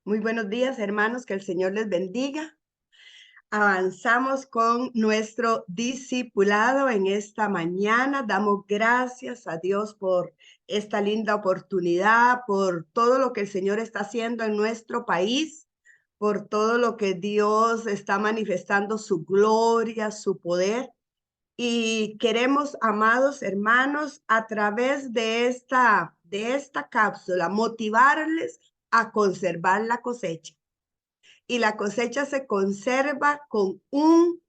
Muy buenos días, hermanos, que el Señor les bendiga. Avanzamos con nuestro discipulado en esta mañana. Damos gracias a Dios por esta linda oportunidad, por todo lo que el Señor está haciendo en nuestro país, por todo lo que Dios está manifestando su gloria, su poder. Y queremos, amados hermanos, a través de esta cápsula, motivarles a conservar la cosecha. Y la cosecha se conserva con un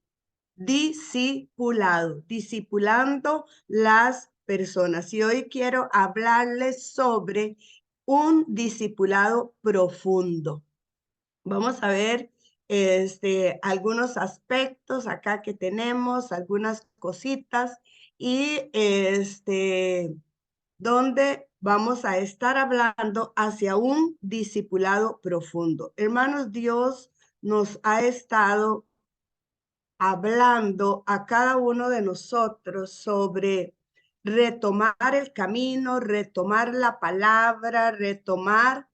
discipulado, discipulando las personas. Y hoy quiero hablarles sobre un discipulado profundo. Vamos a ver algunos aspectos acá que tenemos, algunas cositas y donde vamos a estar hablando hacia un discipulado profundo. Hermanos, Dios nos ha estado hablando a cada uno de nosotros sobre retomar el camino, retomar la palabra, retomar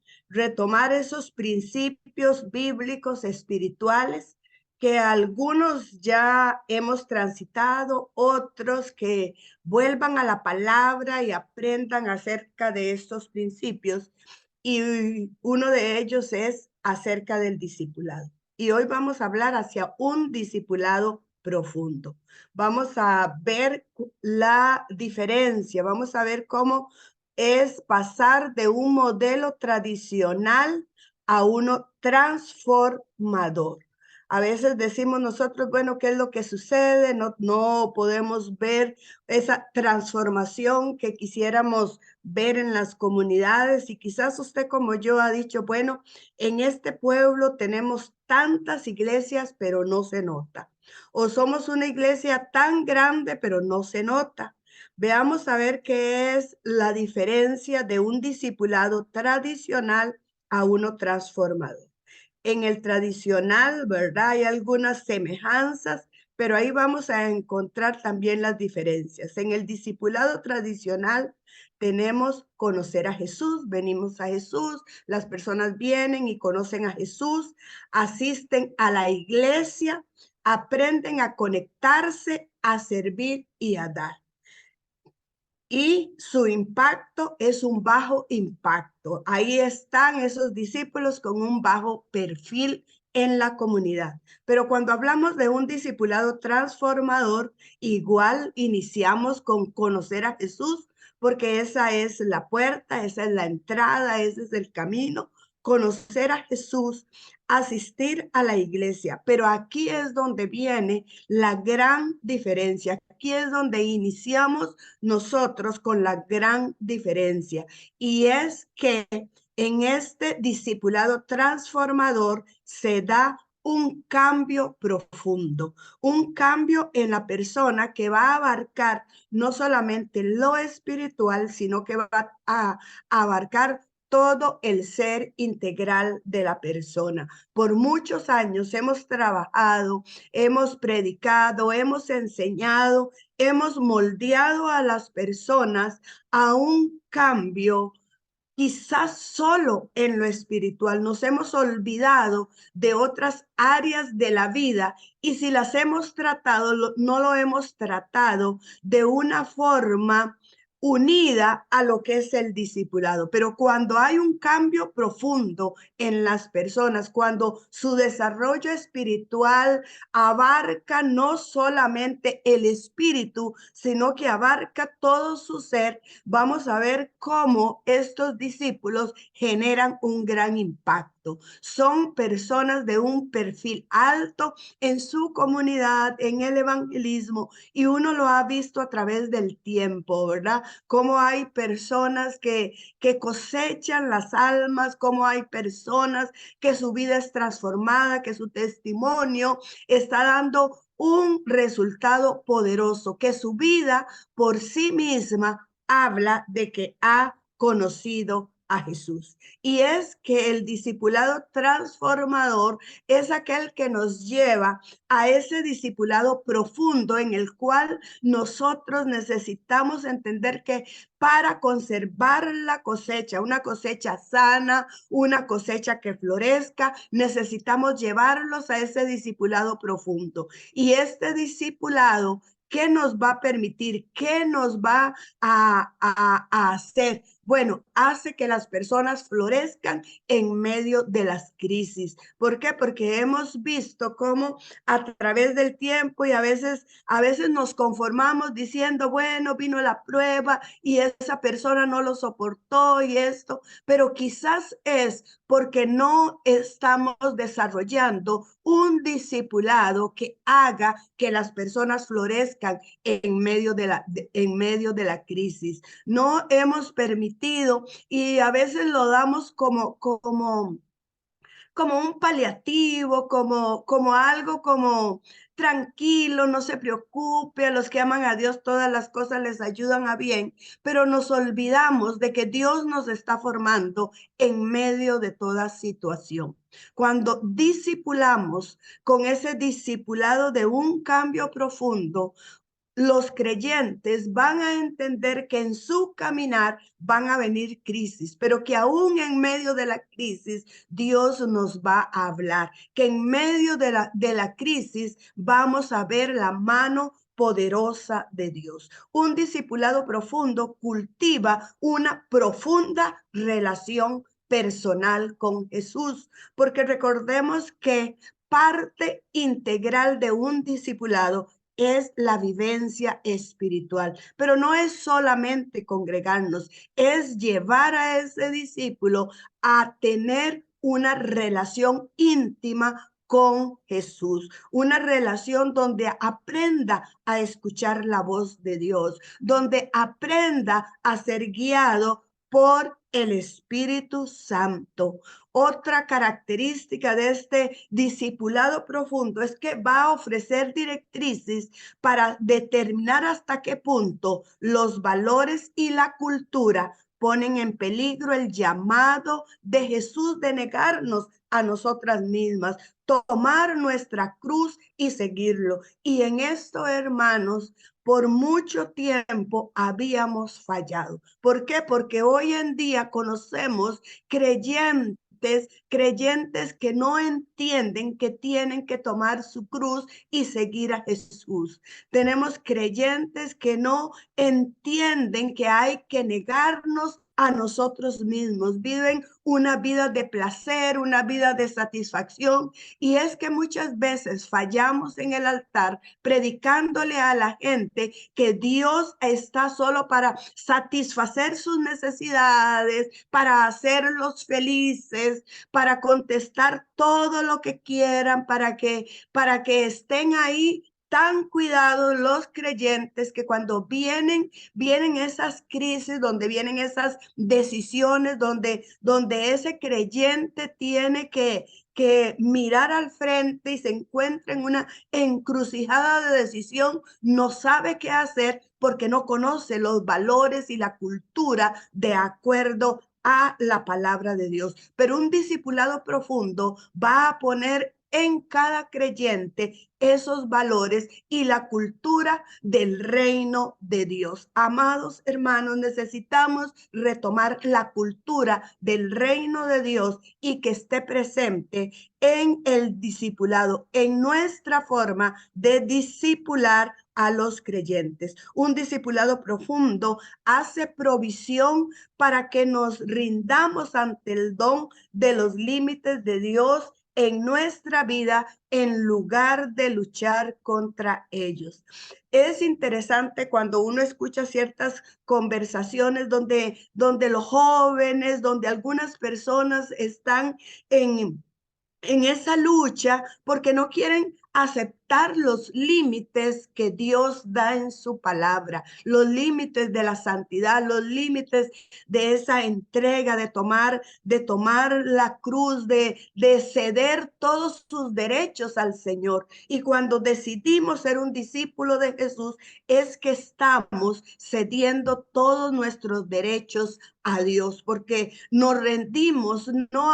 esos principios bíblicos espirituales que algunos ya hemos transitado, otros que vuelvan a la palabra y aprendan acerca de estos principios. Y uno de ellos es acerca del discipulado. Y hoy vamos a hablar hacia un discipulado profundo. Vamos a ver la diferencia, vamos a ver cómo es pasar de un modelo tradicional a uno transformador. A veces decimos nosotros, bueno, ¿qué es lo que sucede? No podemos ver esa transformación que quisiéramos ver en las comunidades y quizás usted como yo ha dicho, bueno, en este pueblo tenemos tantas iglesias, pero no se nota. O somos una iglesia tan grande, pero no se nota. Veamos a ver qué es la diferencia de un discipulado tradicional a uno transformador. En el tradicional, ¿verdad? Hay algunas semejanzas, pero ahí vamos a encontrar también las diferencias. En el discipulado tradicional tenemos conocer a Jesús, venimos a Jesús, las personas vienen y conocen a Jesús, asisten a la iglesia, aprenden a conectarse, a servir y a dar. Y su impacto es un bajo impacto. Ahí están esos discípulos con un bajo perfil en la comunidad. Pero cuando hablamos de un discipulado transformador, igual iniciamos con conocer a Jesús, porque esa es la puerta, esa es la entrada, ese es el camino. Conocer a Jesús, asistir a la iglesia. Pero aquí es donde viene la gran diferencia. Aquí es donde iniciamos nosotros con la gran diferencia, y es que en este discipulado transformador se da un cambio profundo, un cambio en la persona que va a abarcar no solamente lo espiritual, sino que va a abarcar todo el ser integral de la persona. Por muchos años hemos trabajado, hemos predicado, hemos enseñado, hemos moldeado a las personas a un cambio, quizás solo en lo espiritual. Nos hemos olvidado de otras áreas de la vida y si las hemos tratado, no lo hemos tratado de una forma unida a lo que es el discipulado. Pero cuando hay un cambio profundo en las personas, cuando su desarrollo espiritual abarca no solamente el espíritu, sino que abarca todo su ser, vamos a ver cómo estos discípulos generan un gran impacto. Son personas de un perfil alto en su comunidad, en el evangelismo, y uno lo ha visto a través del tiempo, ¿verdad? Cómo hay personas que cosechan las almas, cómo hay personas que su vida es transformada, que su testimonio está dando un resultado poderoso, que su vida por sí misma habla de que ha conocido a Jesús. Y es que el discipulado transformador es aquel que nos lleva a ese discipulado profundo en el cual nosotros necesitamos entender que para conservar la cosecha, una cosecha sana, una cosecha que florezca, necesitamos llevarlos a ese discipulado profundo. Y este discipulado, ¿qué nos va a permitir? ¿Qué nos va a hacer? Bueno, hace que las personas florezcan en medio de las crisis. ¿Por qué? Porque hemos visto cómo a través del tiempo y a veces nos conformamos diciendo, bueno, vino la prueba y esa persona no lo soportó y esto, pero quizás es porque no estamos desarrollando un discipulado que haga que las personas florezcan en medio de la crisis. No hemos permitido y a veces lo damos como un paliativo, como algo como tranquilo, no se preocupe, a los que aman a Dios todas las cosas les ayudan a bien, pero nos olvidamos de que Dios nos está formando en medio de toda situación. Cuando discipulamos con ese discipulado de un cambio profundo, los creyentes van a entender que en su caminar van a venir crisis, pero que aún en medio de la crisis Dios nos va a hablar, que en medio de la crisis vamos a ver la mano poderosa de Dios. Un discipulado profundo cultiva una profunda relación personal con Jesús, porque recordemos que parte integral de un discipulado es la vivencia espiritual, pero no es solamente congregarnos, es llevar a ese discípulo a tener una relación íntima con Jesús, una relación donde aprenda a escuchar la voz de Dios, donde aprenda a ser guiado por el Espíritu Santo. Otra característica de este discipulado profundo es que va a ofrecer directrices para determinar hasta qué punto los valores y la cultura ponen en peligro el llamado de Jesús de negarnos a nosotras mismas, tomar nuestra cruz y seguirlo. Y en esto, hermanos, por mucho tiempo habíamos fallado. ¿Por qué? Porque hoy en día conocemos creyentes que no entienden que tienen que tomar su cruz y seguir a Jesús. Tenemos creyentes que no entienden que hay que negarnos a nosotros mismos. Viven una vida de placer, una vida de satisfacción. Y es que muchas veces fallamos en el altar predicándole a la gente que Dios está solo para satisfacer sus necesidades, para hacerlos felices, para contestar todo lo que quieran, para que estén ahí. Tan cuidados los creyentes que cuando vienen esas crisis, donde vienen esas decisiones, donde ese creyente tiene que mirar al frente y se encuentra en una encrucijada de decisión, no sabe qué hacer porque no conoce los valores y la cultura de acuerdo a la palabra de Dios. Pero un discipulado profundo va a poner en cada creyente esos valores y la cultura del reino de Dios. Amados hermanos, necesitamos retomar la cultura del reino de Dios y que esté presente en el discipulado, en nuestra forma de discipular a los creyentes. Un discipulado profundo hace provisión para que nos rindamos ante el don de los límites de Dios en nuestra vida en lugar de luchar contra ellos. Es interesante cuando uno escucha ciertas conversaciones donde los jóvenes, donde algunas personas están en esa lucha porque no quieren aceptar respetar los límites que Dios da en su palabra, los límites de la santidad, los límites de esa entrega, de tomar la cruz, de ceder todos sus derechos al Señor. Y cuando decidimos ser un discípulo de Jesús, es que estamos cediendo todos nuestros derechos a Dios, porque nos rendimos no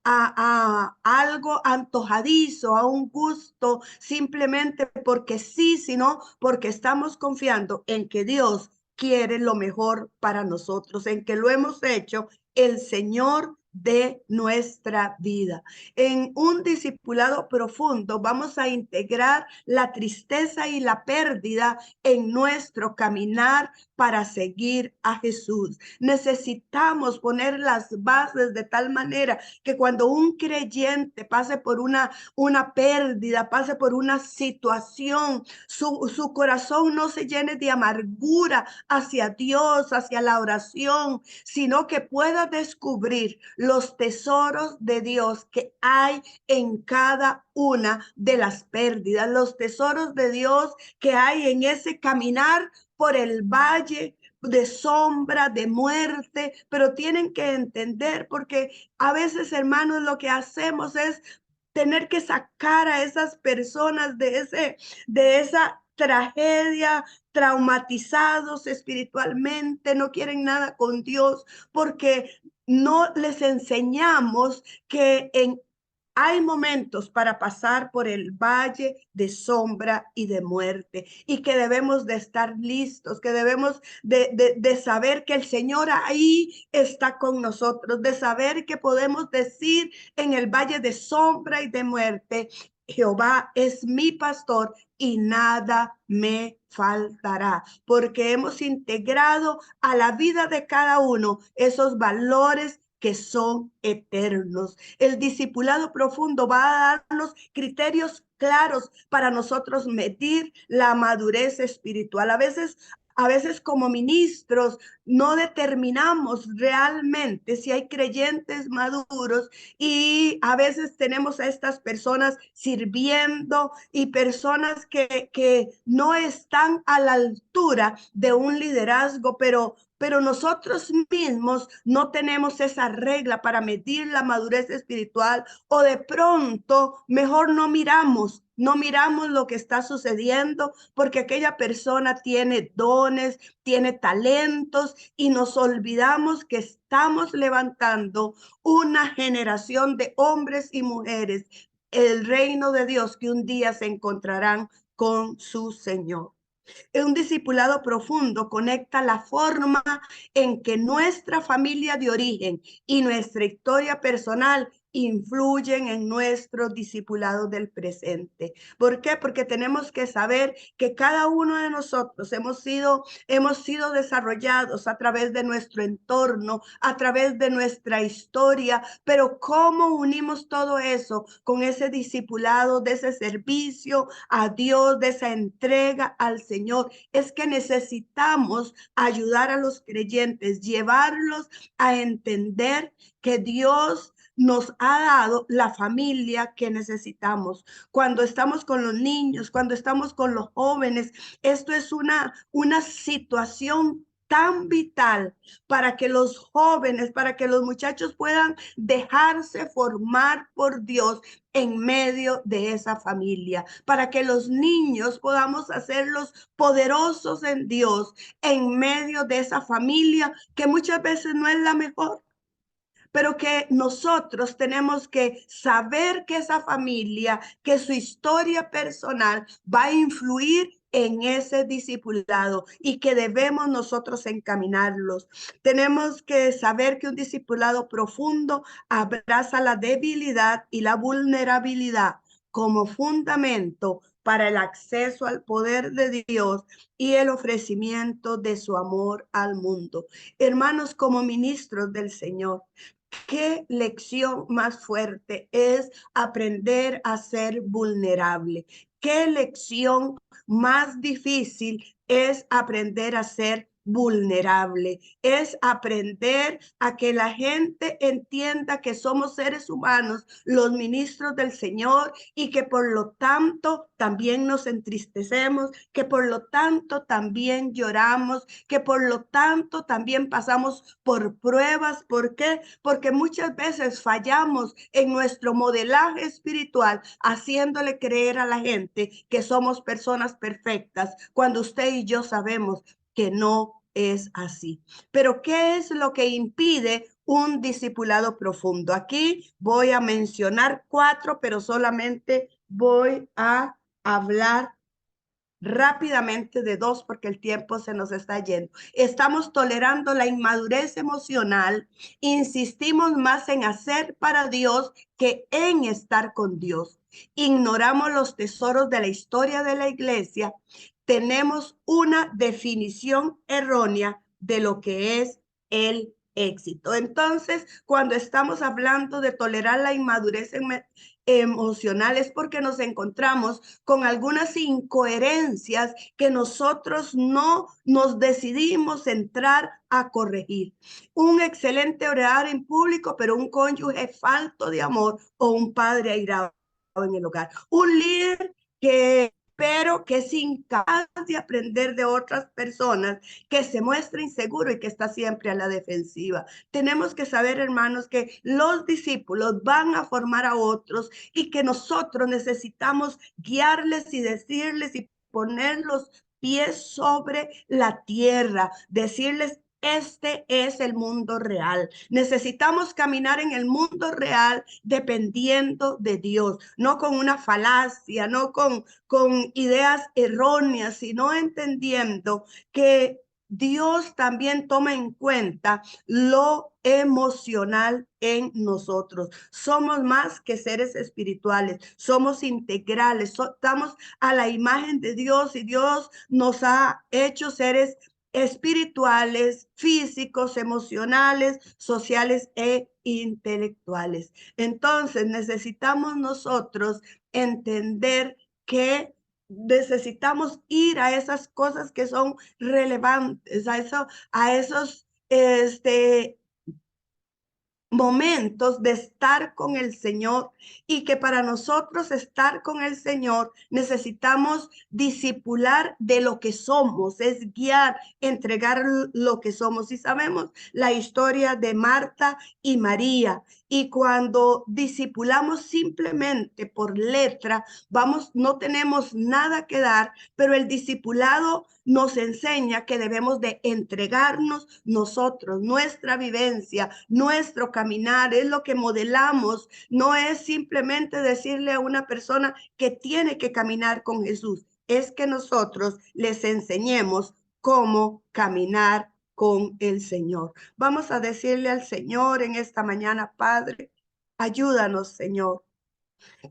a algo antojadizo, a un gusto, simplemente porque sí, sino porque estamos confiando en que Dios quiere lo mejor para nosotros, en que lo hemos hecho el Señor de nuestra vida. En un discipulado profundo vamos a integrar la tristeza y la pérdida en nuestro caminar para seguir a Jesús. Necesitamos poner las bases de tal manera que cuando un creyente pase por una pérdida, pase por una situación, su corazón no se llene de amargura hacia Dios, hacia la oración, sino que pueda descubrir los tesoros de Dios que hay en cada una de las pérdidas, los tesoros de Dios que hay en ese caminar por el valle de sombra, de muerte, pero tienen que entender, porque a veces, hermanos, lo que hacemos es tener que sacar a esas personas de esa tragedia, traumatizados espiritualmente, no quieren nada con Dios, porque no les enseñamos que hay momentos para pasar por el valle de sombra y de muerte y que debemos de estar listos, que debemos de saber que el Señor ahí está con nosotros, de saber que podemos decir en el valle de sombra y de muerte: Jehová es mi pastor y nada me faltará, porque hemos integrado a la vida de cada uno esos valores que son eternos. El discipulado profundo va a darnos criterios claros para nosotros medir la madurez espiritual. A veces como ministros no determinamos realmente si hay creyentes maduros, y a veces tenemos a estas personas sirviendo y personas que no están a la altura de un liderazgo, pero nosotros mismos no tenemos esa regla para medir la madurez espiritual, o de pronto mejor no miramos lo que está sucediendo porque aquella persona tiene dones, tiene talentos, y nos olvidamos que estamos levantando una generación de hombres y mujeres, el reino de Dios, que un día se encontrarán con su Señor. Un discipulado profundo conecta la forma en que nuestra familia de origen y nuestra historia personal influyen en nuestro discipulado del presente. ¿Por qué? Porque tenemos que saber que cada uno de nosotros hemos sido desarrollados a través de nuestro entorno, a través de nuestra historia, pero ¿cómo unimos todo eso con ese discipulado, de ese servicio a Dios, de esa entrega al Señor? Es que necesitamos ayudar a los creyentes, llevarlos a entender que Dios nos ha dado la familia que necesitamos. Cuando estamos con los niños, cuando estamos con los jóvenes, esto es una situación tan vital para que los jóvenes, para que los muchachos puedan dejarse formar por Dios en medio de esa familia, para que los niños podamos hacerlos poderosos en Dios en medio de esa familia que muchas veces no es la mejor, pero que nosotros tenemos que saber que esa familia, que su historia personal va a influir en ese discipulado y que debemos nosotros encaminarlos. Tenemos que saber que un discipulado profundo abraza la debilidad y la vulnerabilidad como fundamento para el acceso al poder de Dios y el ofrecimiento de su amor al mundo. Hermanos, como ministros del Señor, ¿qué lección más fuerte es aprender a ser vulnerable? ¿Qué lección más difícil es aprender a ser vulnerable, es aprender a que la gente entienda que somos seres humanos, los ministros del Señor, y que por lo tanto también nos entristecemos, que por lo tanto también lloramos, que por lo tanto también pasamos por pruebas. ¿Por qué? Porque muchas veces fallamos en nuestro modelaje espiritual, haciéndole creer a la gente que somos personas perfectas, cuando usted y yo sabemos que no es así. Pero ¿qué es lo que impide un discipulado profundo? Aquí voy a mencionar 4, pero solamente voy a hablar rápidamente de 2 porque el tiempo se nos está yendo. Estamos tolerando la inmadurez emocional, insistimos más en hacer para Dios que en estar con Dios. Ignoramos los tesoros de la historia de la iglesia. Tenemos una definición errónea de lo que es el éxito. Entonces, cuando estamos hablando de tolerar la inmadurez emocional, es porque nos encontramos con algunas incoherencias que nosotros no nos decidimos entrar a corregir. Un excelente orar en público, pero un cónyuge falto de amor, o un padre airado en el hogar. Un líder pero que es incapaz de aprender de otras personas, que se muestra inseguro y que está siempre a la defensiva. Tenemos que saber, hermanos, que los discípulos van a formar a otros y que nosotros necesitamos guiarles y decirles y poner los pies sobre la tierra, decirles: este es el mundo real. Necesitamos caminar en el mundo real dependiendo de Dios, no con una falacia, no con ideas erróneas, sino entendiendo que Dios también toma en cuenta lo emocional en nosotros. Somos más que seres espirituales, somos integrales, estamos a la imagen de Dios, y Dios nos ha hecho seres espirituales, físicos, emocionales, sociales e intelectuales. Entonces necesitamos nosotros entender que necesitamos ir a esas cosas que son relevantes, a esos momentos de estar con el Señor, y que para nosotros estar con el Señor necesitamos discipular de lo que somos, es guiar, entregar lo que somos. Y sabemos la historia de Marta y María, y cuando discipulamos simplemente por letra, no tenemos nada que dar, pero el discipulado nos enseña que debemos de entregarnos nosotros, nuestra vivencia, nuestro caminar, es lo que modelamos. No es simplemente decirle a una persona que tiene que caminar con Jesús, es que nosotros les enseñemos cómo caminar con el Señor. Vamos a decirle al Señor en esta mañana: Padre, ayúdanos, Señor,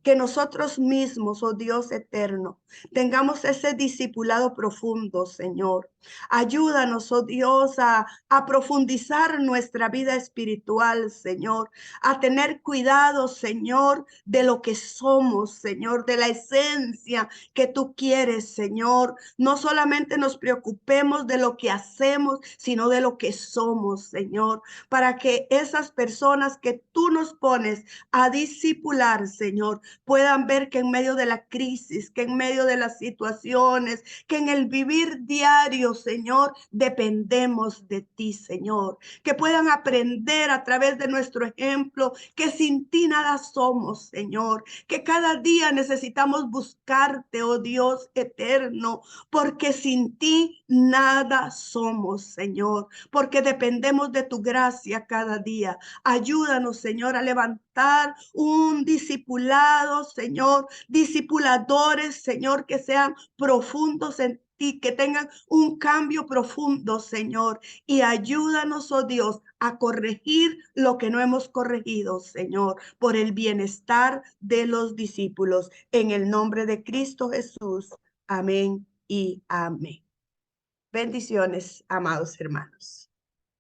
que nosotros mismos, oh Dios eterno, tengamos ese discipulado profundo, Señor. Ayúdanos, oh Dios, a profundizar nuestra vida espiritual, Señor, a tener cuidado, Señor, de lo que somos, Señor, de la esencia que tú quieres, Señor. No solamente nos preocupemos de lo que hacemos, sino de lo que somos, Señor, para que esas personas que tú nos pones a discipular, Señor, puedan ver que en medio de la crisis, que en medio de las situaciones, que en el vivir diario, Señor, dependemos de ti, Señor. Que puedan aprender a través de nuestro ejemplo que sin ti nada somos, Señor. Que cada día necesitamos buscarte, oh Dios eterno, porque sin ti nada somos, Señor. Porque dependemos de tu gracia cada día. Ayúdanos, Señor, a levantar un discipulado, Señor, discipuladores, Señor, que sean profundos en ti, que tengan un cambio profundo, Señor, y ayúdanos, oh Dios, a corregir lo que no hemos corregido, Señor, por el bienestar de los discípulos. En el nombre de Cristo Jesús. Amén y amén. Bendiciones, amados hermanos.